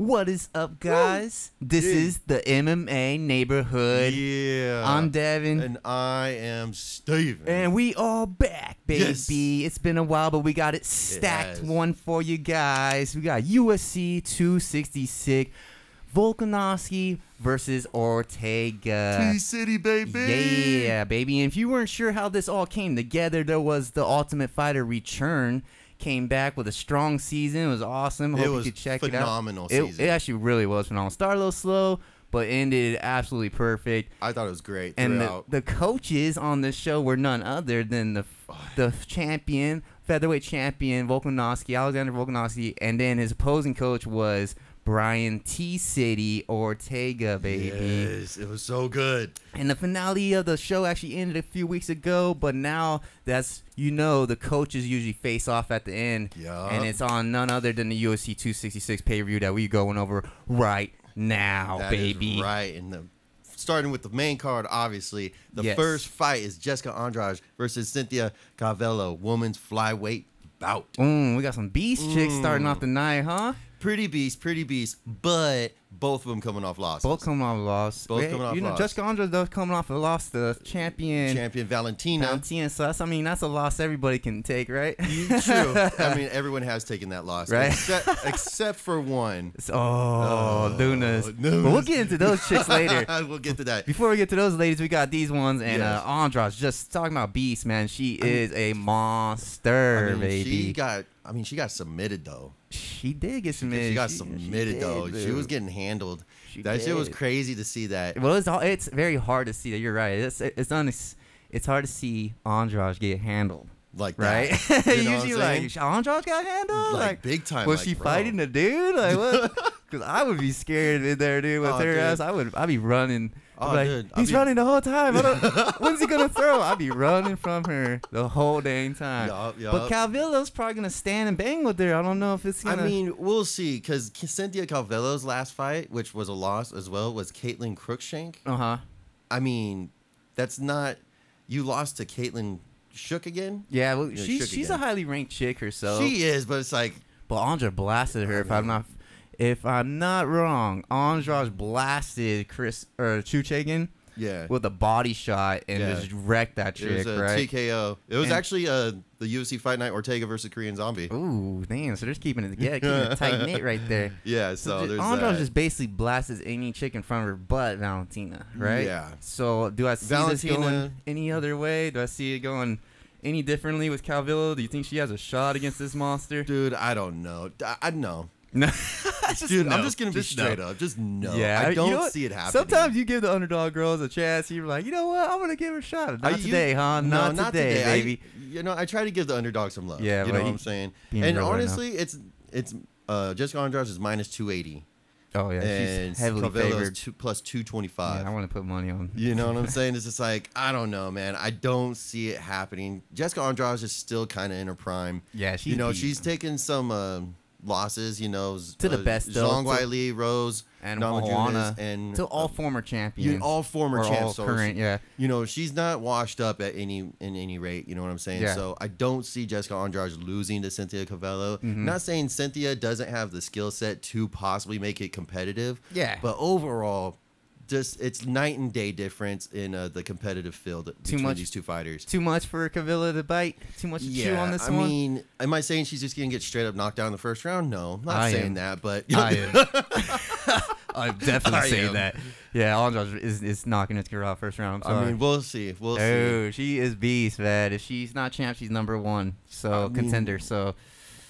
What is up, guys? This is the MMA neighborhood. Yeah. I'm Devin. And I am Steven. And we all back, baby. Yes. It's been a while, but we got it stacked one for you guys. We got UFC 266, Volkanovski versus Ortega. T-City, baby. Yeah, baby. And if you weren't sure how this all came together, there was the Ultimate Fighter return. Came back with a strong season. It was awesome. Hope you could check it out. Phenomenal season. It actually really was phenomenal. Started a little slow, but ended absolutely perfect. I thought it was great. And the coaches on this show were none other than the champion, featherweight champion, Volkanovski, Alexander Volkanovski, and then his opposing coach was Brian T-City Ortega, baby. Yes, it was so good. And the finale of the show actually ended a few weeks ago, but now that's, the coaches usually face off at the end. Yeah. And it's on none other than the UFC 266 pay-per-view that we're going over right now, That baby. is right. And starting with the main card, obviously, the first fight is Jessica Andrade versus Cynthia Calvillo, women's flyweight bout. We got some beast chicks starting off the night, huh? Pretty beast, but both of them coming off losses. Both coming off loss. Coming off loss. Jessica Andrade though coming off a loss to champion Valentina. So that's a loss everybody can take, right? True. I mean, everyone has taken that loss, right? Except for one. Lunas. But we'll get into those chicks later. We'll get to that. Before we get to those ladies, we got these ones, and Andrade, just talking about beast, man. She is a monster, baby. She got submitted though. She did get submitted. She got submitted though. Dude. She was getting handled. That shit was crazy to see that. Well, it's very hard to see that. You're right. It's hard to see Andrade get handled. Like right? That. You know Usually, like, Andrade got handled? Like big time. Was she fighting a dude? Like, what? Because I would be scared in there, dude, with her ass. I'd be running. Dude. He's running the whole time. When's he going to throw? I'd be running from her the whole dang time. Yup. But Calvillo's probably going to stand and bang with her. I don't know if it's going to. I mean, we'll see. Because Cynthia Calvillo's last fight, which was a loss as well, was Caitlin Cruikshank. Uh-huh. I mean, that's not. You lost to Caitlin Shook again? Yeah, well, she's a highly ranked chick herself. She is, but it's like. But Andrade blasted her. If I'm not wrong, Andrade blasted Chuchagan with a body shot and just wrecked that chick, it was a right? TKO. It was actually the UFC Fight Night Ortega versus Korean Zombie. Ooh, damn. So they're just keeping it tight knit right there. Yeah, so there's Andrade just basically blasts any chick in front of her but Valentina, right? Yeah. So do I see this going any other way? Do I see it going any differently with Calvillo? Do you think she has a shot against this monster? Dude, I don't know. I know. No. Dude, I'm just going to be straight up. Just no. Yeah, I don't see it happening. Sometimes you give the underdog girls a chance. You're like, you know what? I'm going to give her a shot. Not today, huh? Not today, baby. I try to give the underdog some love. Yeah, you know what I'm saying? And honestly, it's Jessica Andrade is minus 280. Oh, yeah. And she's heavily favored. Plus 225. Yeah, I want to put money on. You know what I'm saying? It's just like, I don't know, man. I don't see it happening. Jessica Andrade is still kind of in her prime. Yeah, she's taken some losses, to the best, Zhang Weili, Rose, and Moana, and to all former champions, all former champs, all current, yeah. She's not washed up at any rate. You know what I'm saying? Yeah. So I don't see Jessica Andrade losing to Cynthia Calvillo. Not saying Cynthia doesn't have the skill set to possibly make it competitive. Yeah. But overall, it's night and day difference in the competitive field between these two fighters. Too much for Calvillo to bite? Too much to chew on this one? I mean, am I saying she's just going to get straight up knocked down in the first round? No, I'm not saying that, but... I am. I'm definitely saying that. Yeah, Andrade is knocking his girl out first round. I'm sorry. I mean, we'll see. We'll see. Oh, she is beast, man. If she's not champ, she's number one. So, contender. So...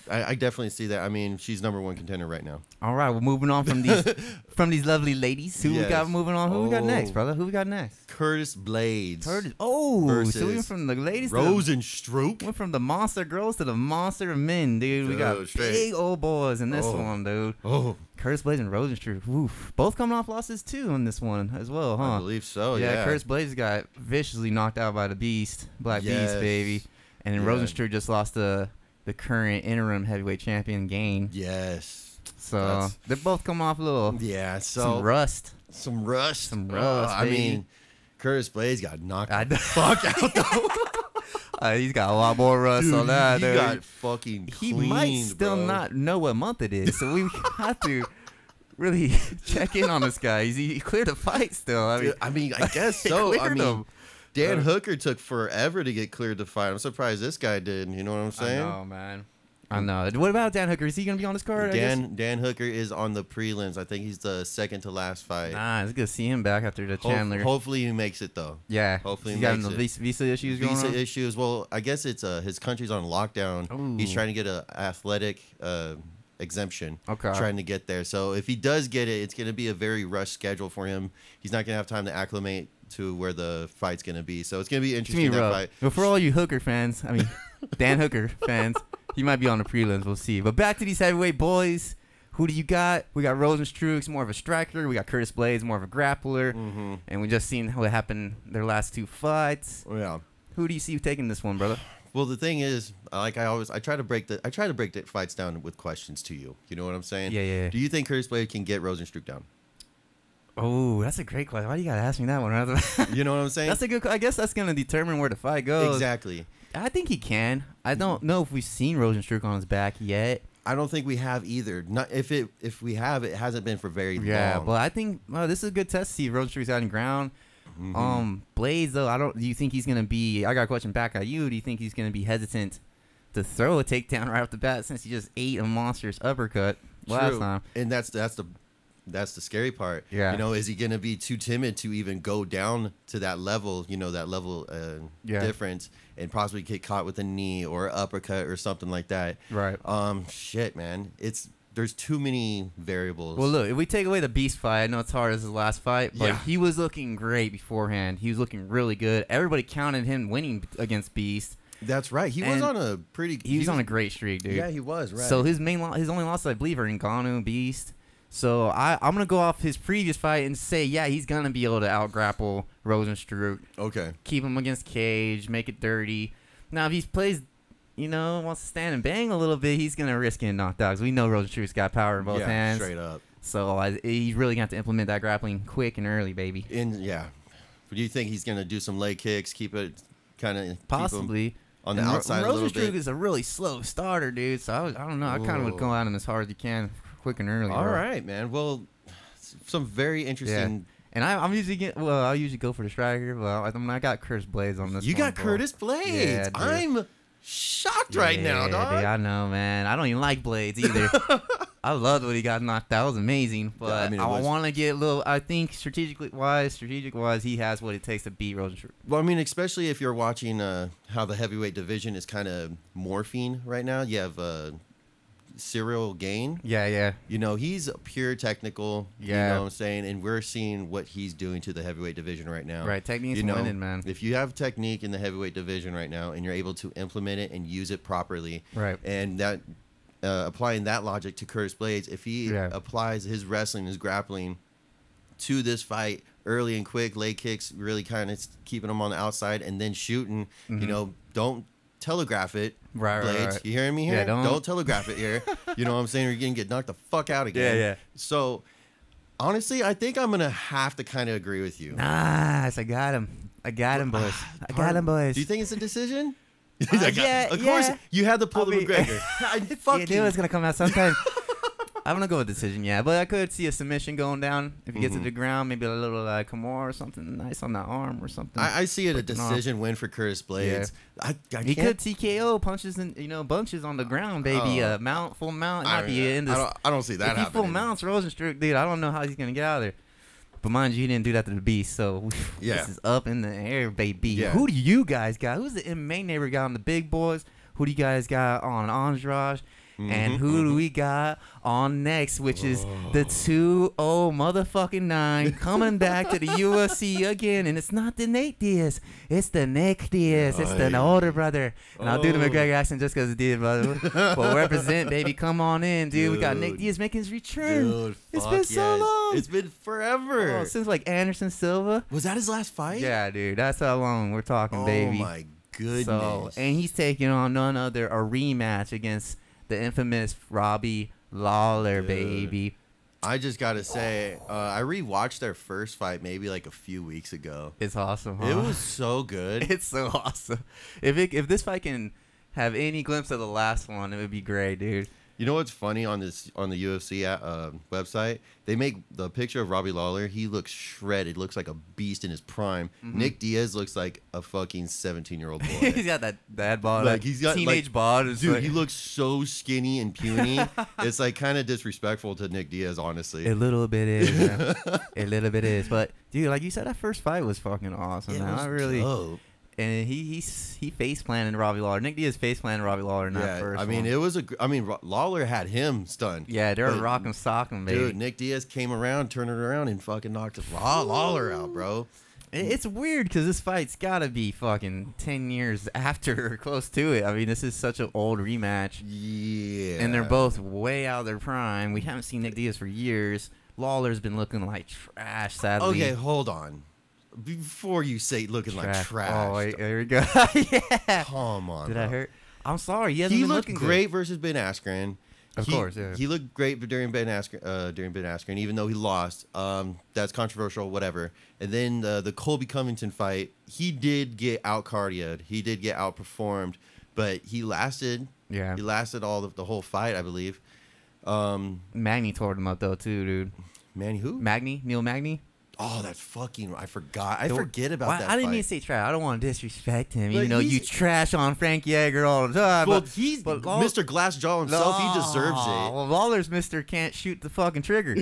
I definitely see that. I mean, she's number one contender right now. All right, we're moving on from these lovely ladies. Who we got moving on? Who we got next, brother? Who we got next? Curtis Blades. So we went from the ladies Rosenstruck. Went from the monster girls to the monster of men, dude. We got big old boys in this one, dude. Curtis Blades and Rosenstruck. Oof. Both coming off losses too in this one as well, huh? I believe so. Yeah. Curtis Blades got viciously knocked out by the Beast, Black Beast, baby, and then Rosenstruck just lost the current interim heavyweight champion Gain. Yes. So they both come off a little. Yeah. Some rust. I mean, Curtis Blades got knocked the fuck out though. He's got a lot more rust on that. He got fucking cleaned, He might still not know what month it is, so we have to really check in on this guy. He cleared the fight still. I mean, I guess so. I mean, him. Dan Hooker took forever to get cleared to fight. I'm surprised this guy did. You know what I'm saying? I know, man. I know. What about Dan Hooker? Is he gonna be on this card? Dan Hooker is on the prelims. I think he's the second to last fight. Nah, it's good to see him back after the Chandler. Hopefully he makes it though. Yeah. Hopefully he makes got it. Visa issues going on. Visa issues. Well, I guess it's his country's on lockdown. Ooh. He's trying to get an athletic exemption. Okay. Trying to get there. So if he does get it, it's gonna be a very rushed schedule for him. He's not gonna have time to acclimate to where the fight's gonna be. So it's gonna be interesting, that fight. But for all you Hooker fans, I mean Dan Hooker fans, he might be on the prelims. We'll see. But back to these heavyweight boys. Who do you got? We got Rosenstruck's more of a striker. We got Curtis Blades more of a grappler. Mm-hmm. And we just seen what happened their last 2 fights. Yeah. Who do you see taking this one, brother? Well, the thing is, like I try to break the fights down with questions to you. You know what I'm saying? Yeah. Do you think Curtis Blades can get Rosenstruck down? Oh, that's a great question. Why do you gotta ask me that one? You know what I'm saying? That's a good. I guess that's gonna determine where the fight goes. Exactly. I think he can. I don't know if we've seen Rosenstruck on his back yet. I don't think we have either. Not if we have, it hasn't been for very long. Yeah, but I think this is a good test to see if Rosenstruck's out on ground. Mm-hmm. Blades though, do you think he's gonna be? I got a question back at you. Do you think he's gonna be hesitant to throw a takedown right off the bat since he just ate a monstrous uppercut last time? And that's the scary part. Yeah. You know, is he gonna be too timid to even go down to that level? You know, that level difference, and possibly get caught with a knee or an uppercut or something like that. Right. Shit, man. There's too many variables. Well, look, if we take away the Beast fight, I know it's hard as his last fight, but Yeah. he was looking great beforehand. He was looking really good. Everybody counted him winning against Beast. That's right. He was on a pretty. He was on a great streak, dude. Yeah, he was. Right. So his only losses, I believe, are Ngannou, Beast. So I'm gonna go off his previous fight and say, yeah, he's gonna be able to out-grapple Rosenstruck. Okay. Keep him against cage, make it dirty. Now, if he plays, wants to stand and bang a little bit, he's gonna risk getting knocked out. 'Cause we know Rosenstruck's got power in both hands. Straight up. So he's really gonna have to implement that grappling quick and early, baby. And yeah, do you think he's gonna do some leg kicks, keep it kind of Possibly on the outside a little bit? Rosenstruck is a really slow starter, dude. So I don't know. I kind of would go at him as hard as you can, quick and early. All right, man. Well, some very interesting. And I usually go for the striker. Well, I got Curtis Blades on this. You one, got bro. Curtis Blades. Yeah, dude. I'm shocked right now, dog. Dude, I know, man. I don't even like Blades either. I loved what he got knocked out. It was amazing. But Yeah, I mean, I want to get a little. I think strategic wise, he has what it takes to beat Rosenstruck. Well, I mean, especially if you're watching how the heavyweight division is kind of morphing right now. You have Cyril Gain. Yeah. You know, he's pure technical. Yeah. You know what I'm saying? And we're seeing what he's doing to the heavyweight division right now. Right, technique's winning, man. If you have technique in the heavyweight division right now and you're able to implement it and use it properly, Right. and that applying that logic to Curtis Blades, if he applies his wrestling, his grappling to this fight early and quick, leg kicks, really kind of keeping him on the outside and then shooting, don't telegraph it, Blades. Right. You hearing me here? Yeah, don't telegraph it here. You know what I'm saying? Or you're going to get knocked the fuck out again. Yeah. So, honestly, I think I'm going to have to kind of agree with you. Nice. I got him, boys. I got him, boys. Do you think it's a decision? Of course, you had to pull the McGregor. I fucking knew it was going to come out sometime. I'm going to go with decision, yeah. But I could see a submission going down. If he gets to the ground, maybe a little Kimura or something nice on that arm or something. I see it a decision win for Curtis Blades. Yeah. He could TKO punches and bunches on the ground, baby. Full mount. Might be in this. I don't see that happening. If he full mounts Rosenstruck, dude, I don't know how he's going to get out of there. But mind you, he didn't do that to the Beast, so this is up in the air, baby. Yeah. Who do you guys got? Who's the MMA neighbor guy on the big boys? Who do you guys got on Andrade? And who do we got on next, which is the 2-0 motherfucking 9 coming back to the UFC again. And it's not the Nate Diaz. It's the Nick Diaz. It's the older brother. And I'll do the McGregor accent just because it did, brother. But represent, baby. Come on in, dude. We got Nick Diaz making his return. Dude, it's been so long. It's been forever. Since like Anderson Silva. Was that his last fight? Yeah, dude. That's how long we're talking, baby. Oh, my goodness. And he's taking on none other a rematch against the infamous Robbie Lawler, baby. I just gotta say, I rewatched their first fight maybe like a few weeks ago. It's awesome, huh? It was so good. It's so awesome. If this fight can have any glimpse of the last one, it would be great, dude. You know what's funny on the UFC website? They make the picture of Robbie Lawler. He looks shredded. Looks like a beast in his prime. Nick Diaz looks like a fucking 17-year-old boy. He's got that dad bod, like he's got teenage bod. Dude, like... he looks so skinny and puny. It's like kind of disrespectful to Nick Diaz, honestly. A little bit is, man. A little bit is, but dude, like you said, that first fight was fucking awesome. Man. I really. Dope. And he face planted Robbie Lawler. Nick Diaz face planted Robbie Lawler in that first. I mean, one. it was Lawler had him stunned. Yeah, they were rocking socking, baby. Dude, Nick Diaz came around, turned it around, and fucking knocked Lawler out, bro. It's weird because this fight's gotta be fucking 10 years after or close to it. I mean, this is such an old rematch. Yeah. And they're both way out of their prime. We haven't seen Nick Diaz for years. Lawler's been looking like trash, sadly. Okay, hold on. Before you say looking like trash. Oh, wait, there we go. Yeah. Come on. Did bro. I hurt? I'm sorry. He looked looking great good. versus Ben Askren. Of course, yeah. He looked great during Ben Askren, even though he lost. That's controversial, whatever. And then the Colby Covington fight, he did get out cardioed. He did get outperformed, but he lasted. Yeah. He lasted all the whole fight, I believe. Magny tore him up though too, dude. Manny who? Neil Magny. Oh, that's fucking... I forgot. I forget about that I didn't fight. mean to say trash. I don't want to disrespect him. But You know, you trash on Frank Yeager all the time. Well, but he's Mr. Glassjaw himself. He deserves it. Well, Lawler's Mr. Can't shoot the fucking trigger.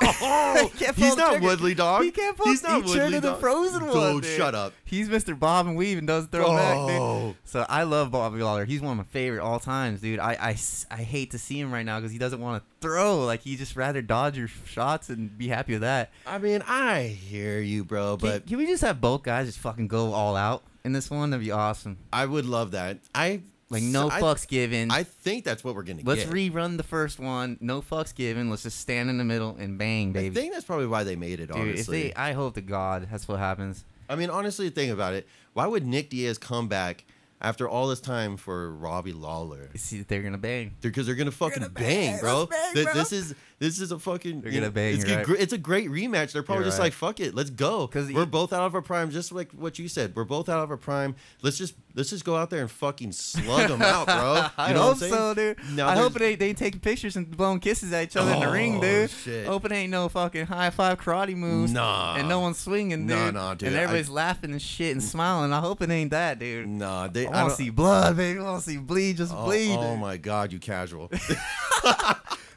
Oh, he's not Woodley, dog. He can't pull. He's not he Woodley, the dog. frozen one. Dude, Dude. shut up. He's Mr. Bob and Weave and doesn't throw back, dude. Oh. So I love Bobby Lawler. He's one of my favorite all times, dude. I hate to see him right now because he doesn't want to throw. Like, he just rather dodge your shots and be happy with that. I mean, I hear you, bro, but Can we just have both guys just fucking go all out in this one? That'd be awesome. I would love that. No fucks given. I think that's what we're gonna Let's get. rerun the first one. No fucks given. Let's just stand in the middle and bang, baby. I think that's probably why they made it. Dude, honestly, I hope to God that's what happens. I mean, honestly, think about it. Why would Nick Diaz come back after all this time for Robbie Lawler? See, they're gonna bang. Because they're gonna fucking bang, bro. Bang, bro. This is a fucking. They're gonna bang. It's a great rematch. They're probably just like, fuck it, let's go. Because we're both out of our prime, just like what you said. We're both out of our prime. Let's just go out there and fucking slug them out, bro. I hope so, dude. I hope they ain't taking pictures and blowing kisses at each other in the ring, dude. Shit. Hope it ain't no fucking high five karate moves. Nah. And no one's swinging, dude. Nah, dude. And everybody's laughing and shit and smiling. I hope it ain't that, dude. Nah, I want to see blood, baby. I want to see bleed. Just bleed. Oh my God, you casual.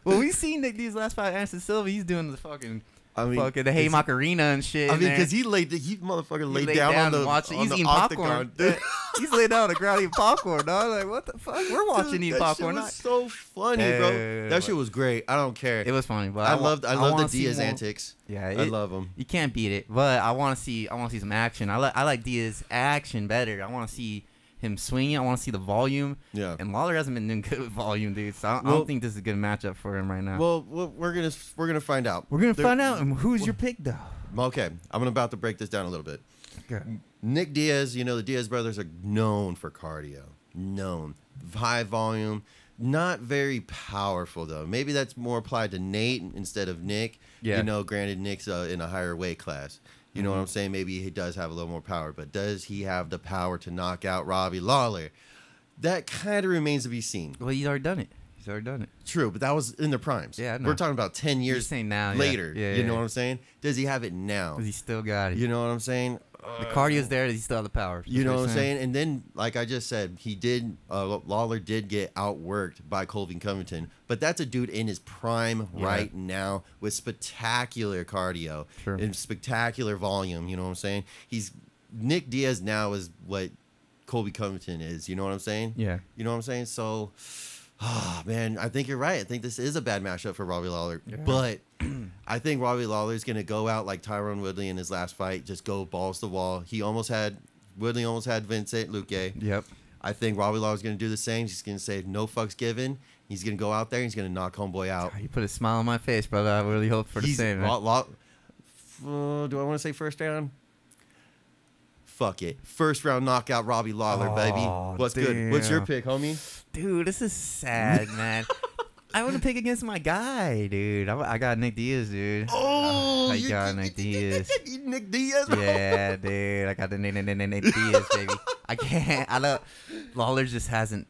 Well, we seen Nick these last fight. Anderson Silva, he's doing the fucking the Hey Macarena and shit. I mean, because he motherfucker laid down on the watching. He's eating octagon, popcorn. He's laid down on the ground eating popcorn, dog. Like, what the fuck? We're watching eating popcorn. That shit was so funny, bro. That shit was great. I don't care. It was funny, but I love the Diaz antics. Yeah, I love them. You can't beat it, but I want to see some action. I like Diaz action better. I want to see him swinging. I want to see the volume. Yeah. And Lawler hasn't been doing good with volume, dude. So I don't think this is a good matchup for him right now. Well, we're gonna find out. We're gonna find out. And who's your pick, though? Okay, I'm about to break this down a little bit. Okay. Nick Diaz, the Diaz brothers are known for cardio. High volume, not very powerful though. Maybe that's more applied to Nate instead of Nick. Yeah. Granted, Nick's in a higher weight class. You know what I'm saying? Maybe he does have a little more power, but does he have the power to knock out Robbie Lawler? That kind of remains to be seen. Well, he's already done it. True, but that was in their primes. Yeah, I know. We're talking about 10 years now, later. Yeah, you know what I'm saying? Does he have it now? Because he still got it. You know what I'm saying? The cardio's there. Does he still have the power? You know what I'm saying? And then, like I just said, Lawler did get outworked by Colby Covington, but that's a dude in his prime right now with spectacular cardio and spectacular volume. You know what I'm saying? Nick Diaz now is what Colby Covington is. You know what I'm saying? Yeah. You know what I'm saying? So, man, I think you're right. I think this is a bad matchup for Robbie Lawler, but I think Robbie Lawler is going to go out like Tyron Woodley in his last fight, just go balls to the wall. Woodley almost had Vincent Luque. Yep. I think Robbie Lawler is going to do the same. He's going to say no fucks given. He's going to go out there and he's going to knock homeboy out. You put a smile on my face, brother. I really hope for the same. Do I want to say first round? Fuck it. First round knockout Robbie Lawler, baby. What's good? What's your pick, homie? Dude, this is sad, man. I want to pick against my guy, dude. I got Nick Diaz, dude. I got Nick Diaz. Nick Diaz? Yeah, dude. I got the Nick Diaz, baby. I can't. Lawler just hasn't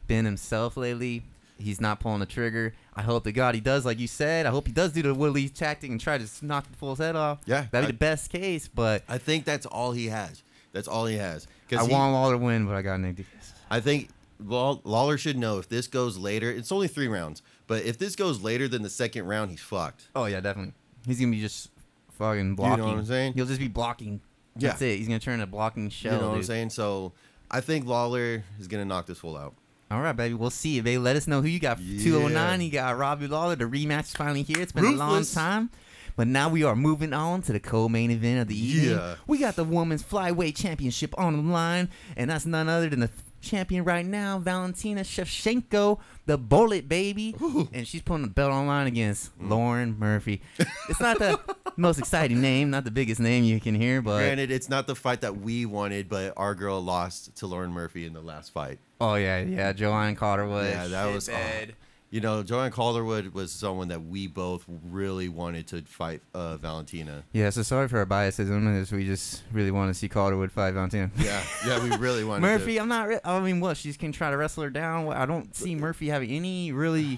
been himself lately. He's not pulling the trigger. I hope to God he does, like you said. I hope he does do the Woodley tactic and try to knock the fool's head off. Yeah. That'd be the best case, but I think that's all he has. That's all he has. I want Lawler to win, but I got Nick Diaz. I think Lawler should know if this goes later. It's only 3 rounds. But if this goes later than the second round, he's fucked. Oh, yeah, definitely. He's going to be just fucking blocking. You know what I'm saying? He'll just be blocking. That's it. He's going to turn a blocking shell. You know what I'm saying? So I think Lawler is going to knock this fool out. All right, baby. We'll see. Baby, let us know who you got for 209. You got Robbie Lawler. The rematch is finally here. It's been a long time. But now we are moving on to the co-main event of the evening. Yeah. We got the Women's Flyweight Championship on the line, and that's none other than the champion right now, Valentina Shevchenko, the bullet baby. Ooh. And she's putting the belt on line against Lauren Murphy. It's not the most exciting name, not the biggest name you can hear, but granted, it's not the fight that we wanted, but our girl lost to Lauren Murphy in the last fight. Oh yeah, Joanne Calderwood. Yeah, that was bad. You know, Joanne Calderwood was someone that we both really wanted to fight Valentina. Yeah, so sorry for our biasism. We just really want to see Calderwood fight Valentina. Yeah, we really wanted Murphy, to. I'm not... I mean, what? She can try to wrestle her down? I don't see Murphy having any really...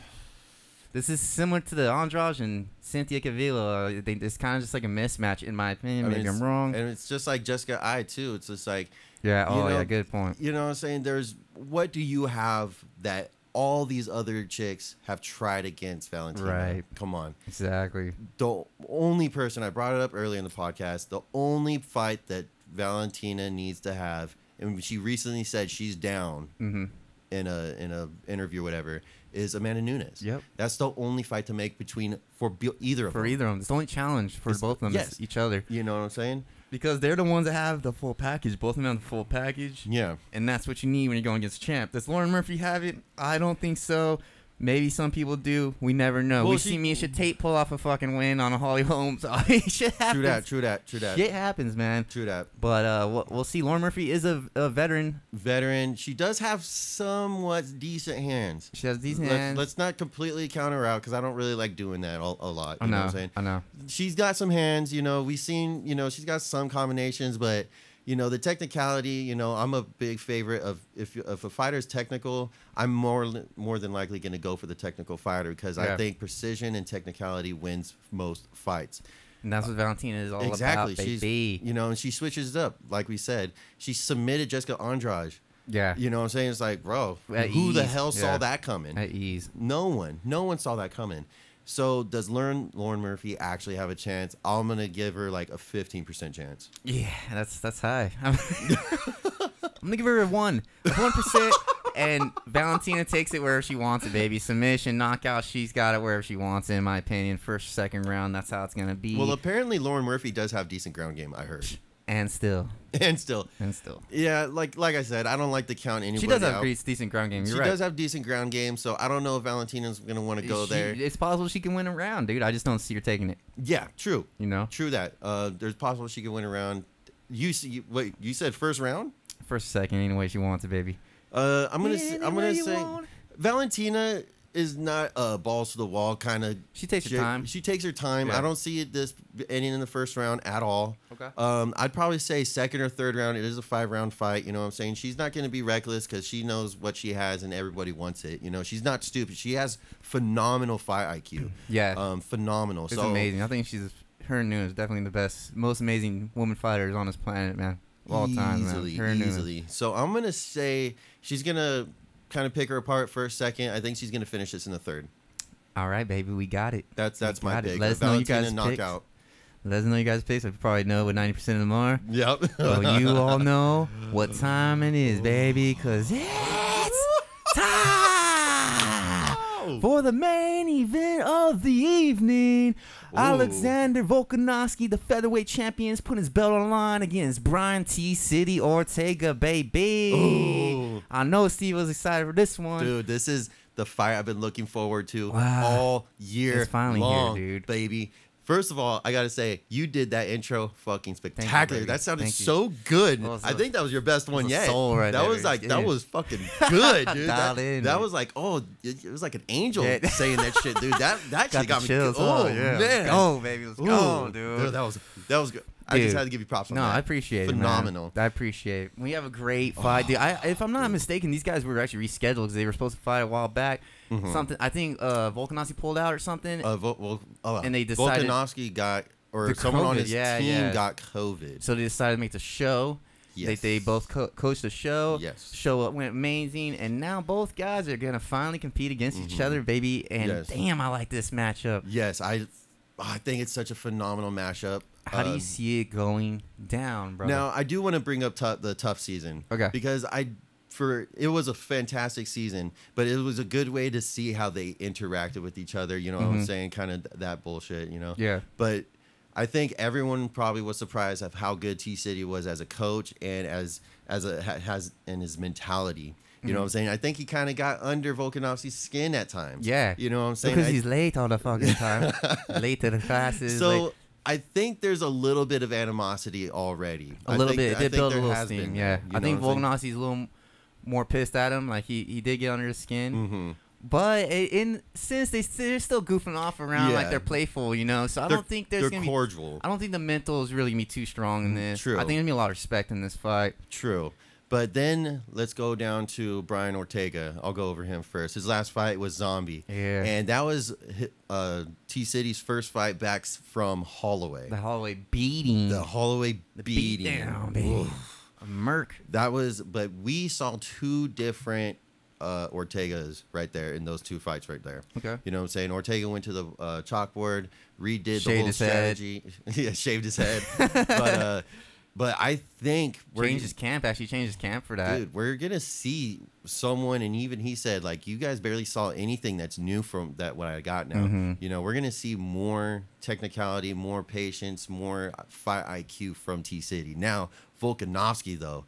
This is similar to the Andrade and Cynthia Calvillo. It's kind of just like a mismatch, in my opinion. Maybe I'm wrong. And it's just like Jessica Ai, too. It's just like... Yeah, yeah, good point. You know what I'm saying? What do you have that... all these other chicks have tried against Valentina? Right. Come on. Exactly. The only person, I brought it up earlier in the podcast, the only fight that Valentina needs to have, and she recently said she's down in a interview or whatever, is Amanda Nunes. Yep. That's the only fight to make for either of them. For either of them. It's the only challenge for both of them. Yes. Is each other. You know what I'm saying? Because they're the ones that have the full package. Both of them have the full package. Yeah. And that's what you need when you're going against a champ. Does Lauren Murphy have it? I don't think so. Maybe some people do. We never know. Well, we see Miesha Tate pull off a fucking win on a Holly Holmes. Shit happens. True that. Shit happens, man. True that. But we'll see. Lauren Murphy is a veteran. She does have somewhat decent hands. She has decent hands. Let's not completely count her out, because I don't really like doing that a lot. You know what I'm saying? I know. She's got some hands. You know, we've seen, she's got some combinations, but, the technicality, I'm a big favorite of if a fighter's technical, I'm more than likely going to go for the technical fighter, because I think precision and technicality wins most fights. And that's what Valentina is all exactly. about, baby. And she switches it up. Like we said, she submitted Jessica Andrade. Yeah. You know what I'm saying? It's like, bro, At who ease. the hell saw that coming? At ease. No one saw that coming. So does Lauren Murphy actually have a chance? I'm going to give her like a 15% chance. Yeah, that's high. I'm going to give her a 1%. And Valentina takes it wherever she wants it, baby. Submission, knockout, she's got it wherever she wants it, in my opinion. First, second round, that's how it's going to be. Well, apparently Lauren Murphy does have decent ground game, I heard. And still. Yeah, like I said, I don't like to count anybody. She does have decent ground game. You're right. She does have decent ground game, so I don't know if Valentina's going to want to go there. It's possible she can win a round, dude. I just don't see her taking it. Yeah, true. True that. There's possible she can win a round. You said first round? First, second, any way she wants it, baby. I'm gonna say Valentina is not balls to the wall kind of. She takes her time. She takes her time. Yeah. I don't see this ending in the first round at all. Okay. I'd probably say second or third round. It is a 5-round fight. You know what I'm saying? She's not going to be reckless, because she knows what she has and everybody wants it. She's not stupid. She has phenomenal fight IQ. Yeah. Phenomenal. It's amazing. I think her and Nunes is definitely the best, most amazing woman fighters on this planet, man. Of all time, man. Easily. So I'm going to say she's going to kind of pick her apart first, second. I think she's going to finish this in the third. All right, baby. We got it. That's my pick. Let us know you guys knockout. Let us know you guys picks. I probably know what 90% of them are. Yep. Well, you all know what time it is, baby, because it's time for the main event of the evening. Ooh. Alexander Volkanovski, the featherweight champion, is putting his belt on the line against Brian T. City Ortega, baby. Ooh. I know Steve was excited for this one. Dude, this is the fight I've been looking forward to all year it's finally long, here, dude. Baby. First of all, I got to say, you did that intro fucking spectacular. You, that sounded so good. I think that was your best one yet. That was fucking good, dude. That was like, it was like an angel saying that shit, dude. That actually got me chills. Oh, yeah. Man. Let's go, baby. Let's go, dude. That was good. I just had to give you props on that. No, I appreciate it, Phenomenal. man. I appreciate it. We have a great fight, dude. If I'm not mistaken, these guys were actually rescheduled because they were supposed to fight a while back. Something, I think Volkanovski pulled out or something. And they decided Volkanovski got, or someone on his team got COVID. So they decided to make the show. Yes. They both coached the show. Yes. Show went amazing, and now both guys are gonna finally compete against each other, baby. And damn, I like this matchup. Yes, I think it's such a phenomenal matchup. How do you see it going down, bro? Now, I do want to bring up the tough season. Okay. Because it was a fantastic season, but it was a good way to see how they interacted with each other. You know what I'm saying? Kind of that bullshit, you know? Yeah. But I think everyone probably was surprised at how good T-City was as a coach and as in his mentality. You know what I'm saying? I think he kind of got under Volkanovski's skin at times. Yeah. You know what I'm saying? Because he's late all the fucking time. Late to the classes. So I think there's a little bit of animosity already. A little bit. It did build a little steam. Yeah. I think Volkanovski's a little more pissed at him. Like he did get under his skin. But since they're still goofing off around like they're playful, you know, so I don't think there's gonna cordial. I don't think the mental is really gonna be too strong in this. True. I think there's gonna be a lot of respect in this fight. True. But then let's go down to Brian Ortega. I'll go over him first. His last fight was Zombie. Yeah. And that was T-City's first fight back from Holloway. The Holloway beating. The Holloway beating. Down, baby. A Merc. But we saw two different Ortegas right there in those two fights right there. Okay. You know what I'm saying? Ortega went to the chalkboard, redid the whole strategy. Yeah, shaved his head. But I think changed his camp for that. Dude, we're gonna see someone, and even he said, like, you guys barely saw anything that's new from that what I got now. You know, we're gonna see more technicality, more patience, more fight IQ from T-City. Now, Volkanovski though,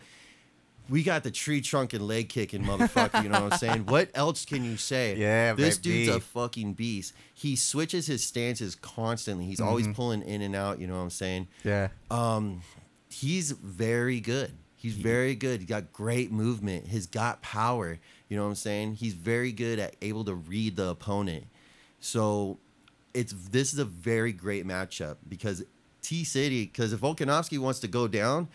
we got the tree trunk and leg kicking motherfucker. You know what I'm saying? What else can you say? Yeah, this dude's a fucking beast. He switches his stances constantly. He's always pulling in and out. You know what I'm saying? Yeah. He's very good. He's very good. He got great movement. He's got power. You know what I'm saying? He's very good at able to read the opponent. So this is a very great matchup because T-City, because if Volkanovski wants to go down,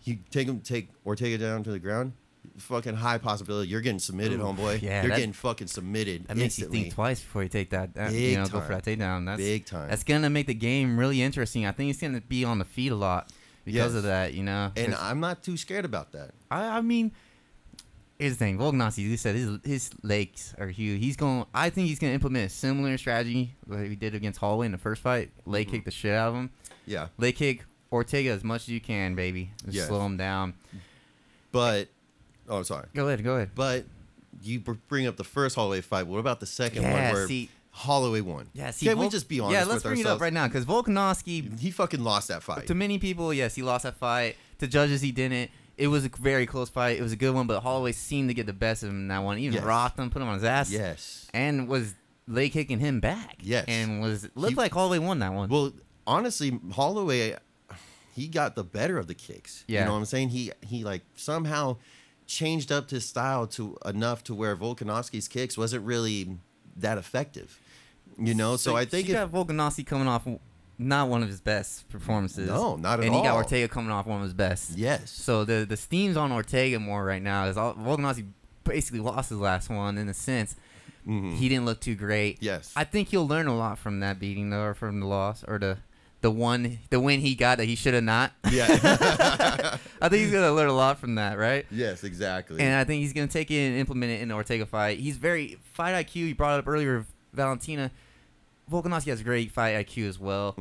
you take Ortega down to the ground, fucking high possibility you're getting submitted, homeboy. Yeah, you're getting fucking submitted. That makes you think twice before you take that. Big time. Go for that takedown. That's big time. That's gonna make the game really interesting. I think it's gonna be on the feet a lot because of that. You know, and I'm not too scared about that. I mean, here's the thing. Volkanovski, you said his legs are huge. I think he's gonna implement a similar strategy like he did against Holloway in the first fight. Leg kick the shit out of him. Yeah. Leg kick Ortega as much as you can, baby. Just slow him down. But, sorry. Go ahead. But you bring up the first Holloway fight. What about the second one where Holloway won? Yeah, see. Can we just be honest with ourselves? Yeah, let's bring it up right now because Volkanovski. He fucking lost that fight. To many people, yes, he lost that fight. To judges, he didn't. It was a very close fight. It was a good one, but Holloway seemed to get the best of him in that one. Even rocked him, put him on his ass. Yes. And was leg kicking him back. Yes. And looked like Holloway won that one. Well, honestly, Holloway, he got the better of the kicks. Yeah. You know what I'm saying? He like somehow changed up his style to enough to where Volkanovski's kicks wasn't really that effective. You know, so I think you got Volkanovski coming off not one of his best performances. No, not at all. And he got Ortega coming off one of his best. Yes. So the steam's on Ortega more right now. Volkanovski basically lost his last one in a sense. He didn't look too great. Yes. I think he'll learn a lot from that beating though, or from the loss, or the win he got that he should have not. Yeah. I think he's gonna learn a lot from that, right? Yes, exactly. And I think he's gonna take it and implement it in the Ortega fight. He's very fight IQ. You brought it up earlier, Valentina. Volkanovski has great fight IQ as well,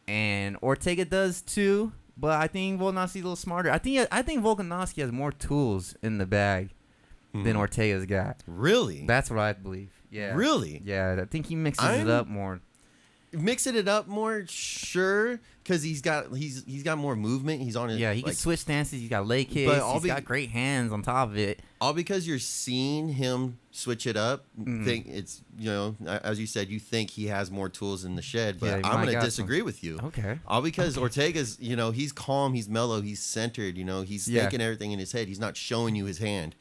and Ortega does too. But I think Volkanovski's a little smarter. I think Volkanovski has more tools in the bag than Ortega's got. Really? That's what I believe. Yeah. Really? Yeah, I think he mixes it up more. Mixing it up more, sure, because he's got more movement. He's on his he can switch stances. He's got leg kicks. He's got great hands on top of it. All because you're seeing him switch it up. Think it's as you said, you think he has more tools in the shed, but I'm going to disagree with you. Okay. All because Ortega's he's calm, he's mellow, he's centered. He's thinking everything in his head. He's not showing you his hand.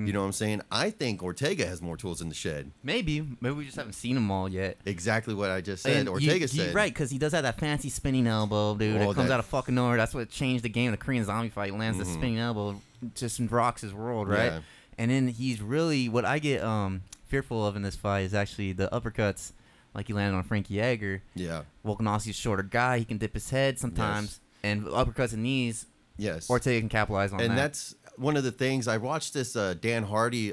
You know what I'm saying? I think Ortega has more tools in the shed. Maybe we just haven't seen them all yet. Exactly what I just said. And Ortega said. You're right, because he does have that fancy spinning elbow, dude. It comes out of fucking nowhere. That's what changed the game. The Korean Zombie fight lands the spinning elbow, just rocks his world, right? Yeah. And then he's really, what I get fearful of in this fight is actually the uppercuts, like he landed on Frankie Edgar. Yeah. Volkanovski's a shorter guy. He can dip his head sometimes. Yes. And uppercuts and knees. Yes. Ortega can capitalize on that. And that's one of the things. I watched this Dan Hardy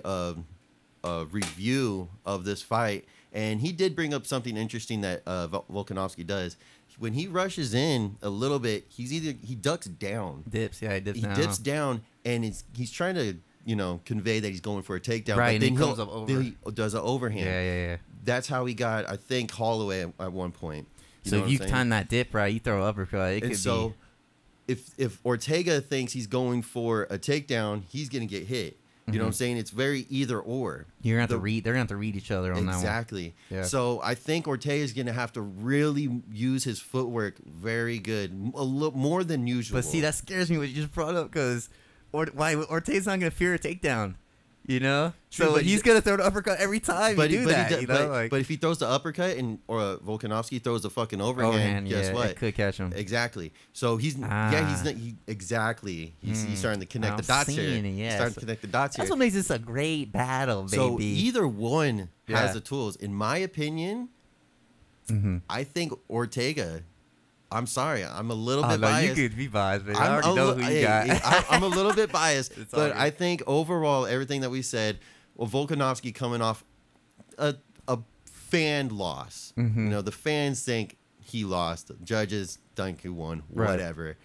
review of this fight, and he did bring up something interesting that Volkanovski does. When he rushes in a little bit, he ducks down. Dips, yeah, he dips down. He dips down, and he's trying to convey that he's going for a takedown. Right, but and then he does an overhand. Yeah. That's how he got, I think, Holloway at one point. So if you time that dip right, you throw an uppercut. It could be. If Ortega thinks he's going for a takedown, he's gonna get hit. You know what I'm saying? It's very either or. You're gonna have to read. They're gonna have to read each other on that one. Exactly. Yeah. So I think Ortega's gonna have to really use his footwork very good, a little more than usual. But see, that scares me what you just brought up, because Ortega's not gonna fear a takedown. True, so he's gonna throw the uppercut every time but if he throws the uppercut or Volkanovski throws the fucking overhand, guess what? It could catch him. Exactly. So he's starting to connect the dots here. He's starting to connect the dots here. That's what makes this a great battle, baby. So either one has the tools. In my opinion, I think Ortega. I'm sorry, I'm a little bit biased. You could be biased, but I already know who you got. I'm a little bit biased, but I think overall, everything that we said, Volkanovski coming off a fan loss. The fans think he lost. The judges think he won. Whatever.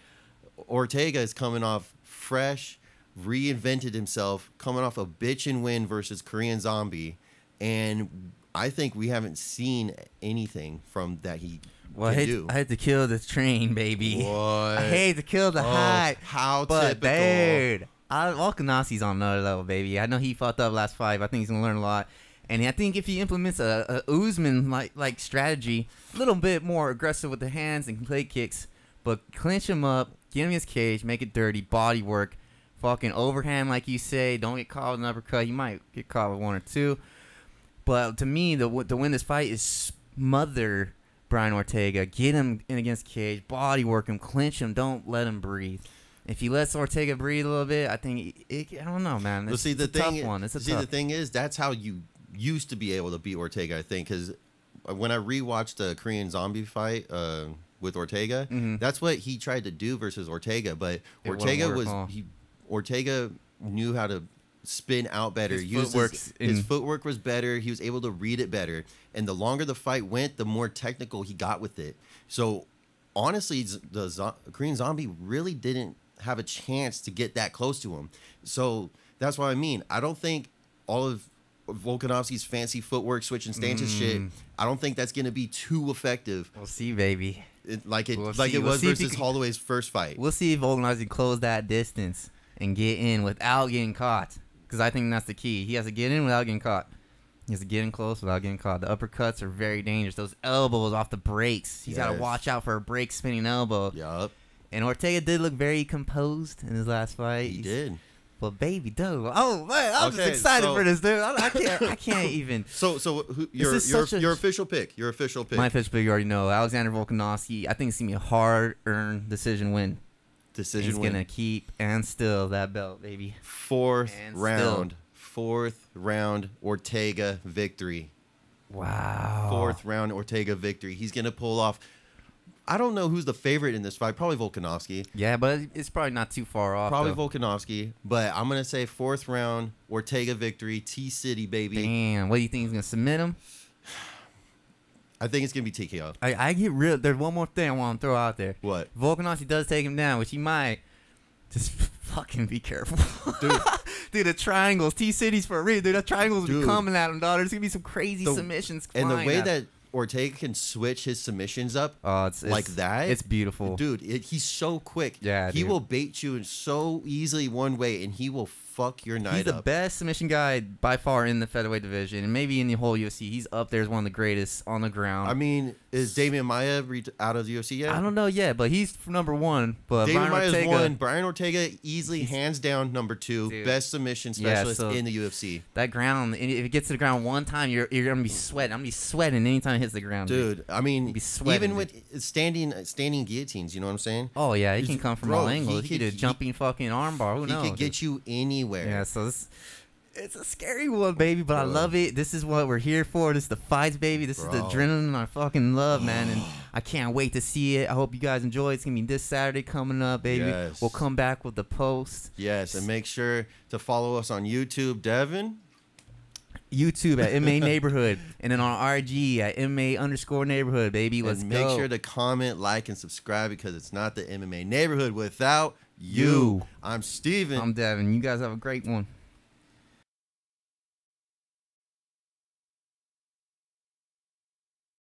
Ortega is coming off fresh, reinvented himself, coming off a bitchin' win versus Korean Zombie, and I think we haven't seen anything from that he. Well, I hate to kill the train, baby. What? I hate to kill the hype. How but typical. Dude, Volkanovski's on another level, baby. I know he fucked up last fight, but I think he's going to learn a lot. And I think if he implements a Usman like strategy, a little bit more aggressive with the hands and leg kicks, but clinch him up, get him in his cage, make it dirty, body work, fucking overhand like you say, don't get caught with an uppercut. You might get caught with one or two. But to me, to win this fight is smother Brian Ortega, get him in against cage, body work him, clinch him, don't let him breathe. If he lets Ortega breathe a little bit, I think I don't know, man. It's a tough one. The thing is, that's how you used to be able to beat Ortega, I think, because when I rewatched the Korean Zombie fight with Ortega, that's what he tried to do versus Ortega, but Ortega knew how to spin out better. His footwork was better. He was able to read it better. And the longer the fight went, the more technical he got with it. So honestly, the Korean Zombie really didn't have a chance to get that close to him. So that's what I mean. I don't think all of Volkanovski's fancy footwork, switching stances shit, I don't think that's going to be too effective. We'll see, baby. It was versus Holloway's first fight. We'll see if Volkanovski can close that distance and get in without getting caught. Because I think that's the key. He has to get in without getting caught. He has to get in close without getting caught. The uppercuts are very dangerous. Those elbows off the brakes. He's got to watch out for a break spinning elbow. Yup. And Ortega did look very composed in his last fight. He did. But baby, dude. Oh man, I'm just excited for this, dude. I can't even. So your official pick. Your official pick. My official pick, you already know. Alexander Volkanovski. I think it's gonna be a hard-earned decision win. He's gonna keep and still that belt, baby. Fourth round, Ortega victory. Wow. Fourth round Ortega victory. He's gonna pull off. I don't know who's the favorite in this fight. Probably Volkanovski. Yeah, but it's probably not too far off. Probably Volkanovski. But I'm gonna say fourth round Ortega victory. T-City, baby. Damn. What do you think? He's gonna submit him? I think it's gonna be TKO. I get real. There's one more thing I want to throw out there. What? Volkanovski does take him down, which he might. Just fucking be careful, dude. Dude, the triangles, T-Cities for a reason. Dude, the triangles will be coming at him, dog. There's gonna be some crazy submissions. And the way that Ortega can switch his submissions up like that. It's beautiful. Dude, he's so quick. Yeah, he will bait you in so easily one way, and he will fuck your night up. He's the best submission guy by far in the featherweight division, and maybe in the whole UFC. He's up there as one of the greatest on the ground. I mean, is Damian Maia out of the UFC yet? I don't know yet, but he's number one. But Damian Brian Maia's Ortega, one. Brian Ortega easily, hands down, number 2, dude, best submission specialist so in the UFC. That ground, if it gets to the ground one time, you're gonna be sweating. I'm gonna be sweating anytime it hits the ground, dude. I mean, be sweating, even with standing guillotines, you know what I'm saying? Oh yeah, it can come from all angles. He could do a jumping fucking armbar. Who knows? He could get you anywhere. Yeah, so it's a scary one, baby, but I love it. This is what we're here for. This is the fights, baby. This is the adrenaline I fucking love, man, and I can't wait to see it. I hope you guys enjoy. It's gonna be this Saturday coming up, baby. Yes. We'll come back with the post. Yes, and make sure to follow us on YouTube, Devin. YouTube at MMA Neighborhood, and then on RG at MMA_Neighborhood, baby. Let's go. Make sure to comment, like, and subscribe because it's not the MMA Neighborhood without you. I'm Steven. I'm Devin. You guys have a great one.